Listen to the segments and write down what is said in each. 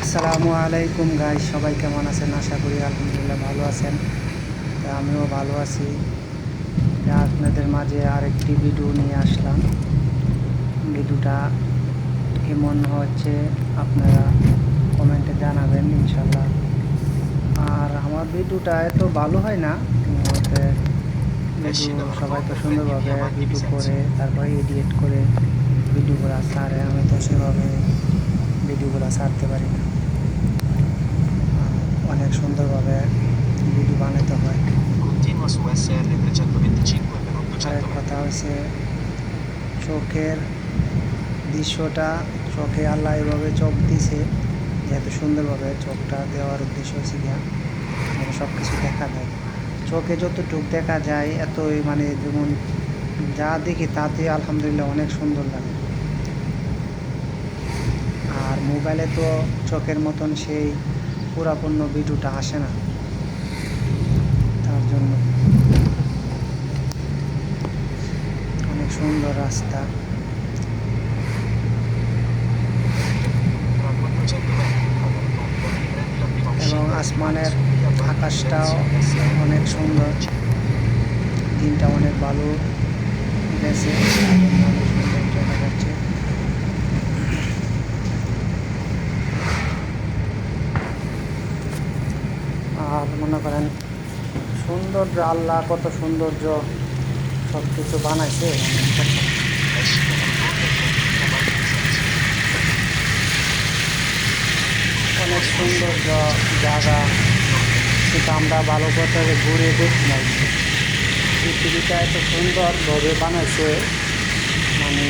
আসসালামু আলাইকুম গাইস, সবাই কেমন আছেন? আশা করি আলহামদুলিল্লাহ ভালো আছেন। তা আমিও ভালো আছি। আপনাদের মাঝে আরেকটি ভিডিও নিয়ে আসলাম। ভিডিওটা কেমন হচ্ছে আপনারা কমেন্টে জানাবেন ইনশাল্লাহ। আর আমার ভিডিওটা এত ভালো হয় না, ভিডিও সবাই তো সুন্দরভাবে ভিডিও করে তারপরে এডিট করে ভিডিওগুলো ছাড়ে, আমি তো সেভাবে ভিডিওগুলো ছাড়তে পারি না। অনেক সুন্দরভাবে ভিডিও বানাতে হয়। আরেক কথা হচ্ছে চোখের দৃশ্যটা, চোখে আল্লাহ এভাবে চোখ দিছে, যেহেতু সুন্দরভাবে চোখটা দেওয়ার উদ্দেশ্য হচ্ছে গিয়া মানে সব কিছু দেখা যায়। চোখে যতটুক দেখা যায় এতই মানে যেমন যা দেখি তাতে আলহামদুলিল্লাহ অনেক সুন্দর লাগে। আর মোবাইলে তো চোখের মতন সেই পুরাপূর্ণ ভিডিওটা আসে না, তার জন্য অনেক সুন্দর রাস্তা এবং আসমানের আকাশটাও অনেক সুন্দর। দিনটা অনেক ভালো গেছে, অনেক সুন্দর দেখা যাচ্ছে। আর মনে করেন সৌন্দর্য, আল্লাহ কত সৌন্দর্য সব কিছু বানাইছে, অনেক সৌন্দর্য জায়গা, সেটা আমরা ভালো করে ঘুরে দেখি নাই। পৃথিবীটা এত সুন্দরভাবে বানাইছে, মানে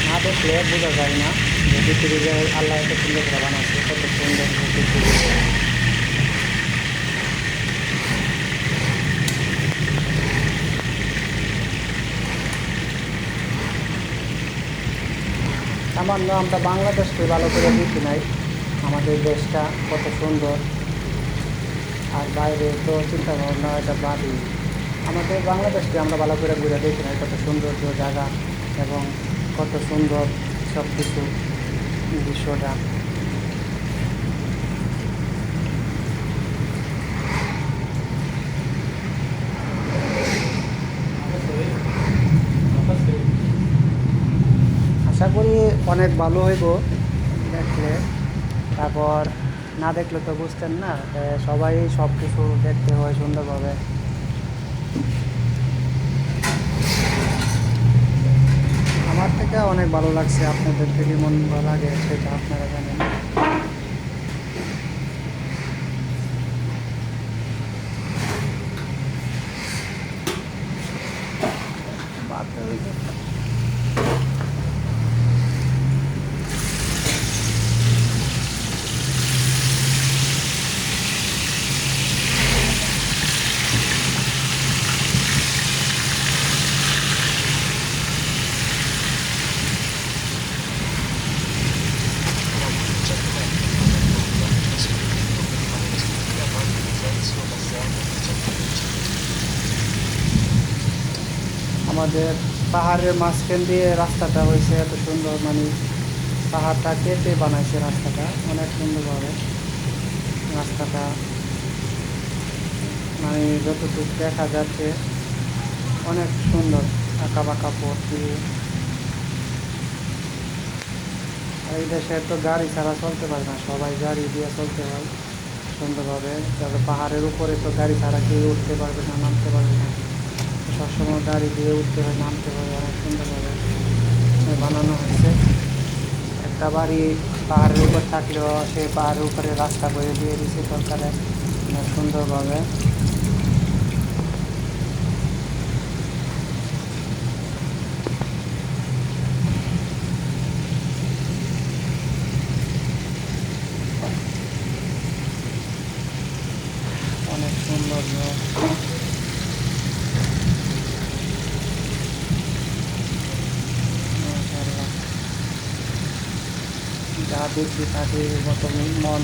না দেখলে বোঝা যায় না যে পৃথিবীতে আল্লাহ এত সুন্দর করে বানাইছে, কত সুন্দর পৃথিবী। সামান্য আমরা বাংলাদেশকে ভালো করে দেখি নাই, আমাদের দেশটা কত সুন্দর। আর বাইরে তো চিন্তা ভাবনা এটা বাদই, আমাদের বাংলাদেশকে আমরা ভালো করে ঘুরে দেখি নাই, কত সৌন্দর্য জায়গা এবং কত সুন্দর সব কিছু দৃশ্যটা। আশা করি অনেক ভালো হইব দেখলে, তারপর না দেখলে তো বুঝতেন না, সবাই সব কিছু দেখতে হয় সুন্দরভাবে। আমার থেকে অনেক ভালো লাগছে, আপনাদের থেকে মন ভালো লাগে সেটা আপনারা জানেন। আমাদের পাহাড়ের মাঝখান দিয়ে রাস্তাটা হয়েছে এত সুন্দর, মানে পাহাড়টা কেটে বানাইছে রাস্তাটা অনেক সুন্দরভাবে। রাস্তাটা মানে যতটুকু দেখা যাচ্ছে অনেক সুন্দর, আঁকা বাঁকা পথ দিয়ে। আর এই দেশে তো গাড়ি ছাড়া চলতে পারে না, সবাই গাড়ি দিয়ে চলতে হয় সুন্দরভাবে। তবে পাহাড়ের উপরে তো গাড়ি ছাড়া কেউ উঠতে পারবে না, নামতে পারবে না, সবসময় গাড়ি দিয়ে উঠতে হয়, নামতে হয়। অনেক সুন্দরভাবে বানানো হয়েছে। একটা বাড়ি পাহাড়ের উপর থাকলেও সেই পাহাড়ের উপরে রাস্তা করে দিয়ে দিয়েছে সরকারে অনেক সুন্দরভাবে। অনেক সুন্দর যা দেখি তাকে মতো মন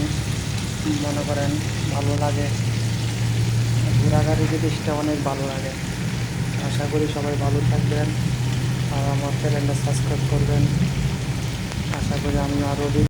মনে করেন ভালো লাগে। ঘোরাঘুরি জিনিসটা অনেক ভালো লাগে। আশা করি সবাই ভালো থাকবেন আর আমার চ্যানেলটা সাবস্ক্রাইব করবেন। আশা করি আমি আরও